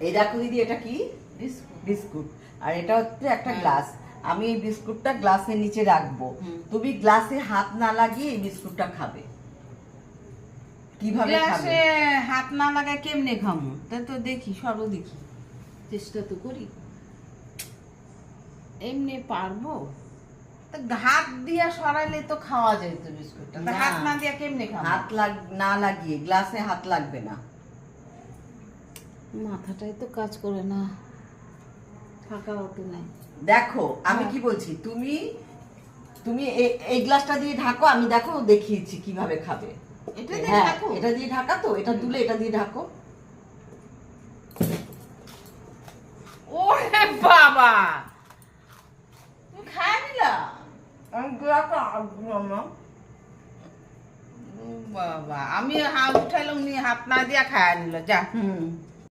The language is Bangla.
এই দেখো দিদি, এটা কি? বিস্কুট। আর এটা হচ্ছে একটা গ্লাস। আমি এই বিস্কুটটা গ্লাসের নিচে রাখবো, তুমি গ্লাসে হাত না লাগিয়ে এই বিস্কুটটা খাবে। কিভাবে খাবে? গ্লাসে হাত না লাগায় কেমনে খামু? তা তো দেখি, সরো দেখি, চেষ্টা তো করি। এমনি পারবো? হাত দিয়া সরাইলে তো খাওয়া যায় তো বিস্কুটটা। হাত না দিয়া কেমনে খাবো? হাত না লাগিয়ে, গ্লাসে হাত লাগবে না। মাথাটাই তো কাজ করে না, ফাঁকা হতে নাই। দেখো আমি কি বলছি, তুমি তুমি এই গ্লাসটা দিয়ে ঢাকো, আমি দেখো দেখিয়েছি কিভাবে খাবে। এটা দিয়ে হ্যাঁ, ঢাকো? এটা দিয়ে ঢাকা তো, এটা তুলে এটা দিয়ে ঢাকো। ওরে বাবা, তুমি খায় নিলা? বাবা, আমি হাত উঠাইলাম, হাত না দিয়া খায় নিল। যা।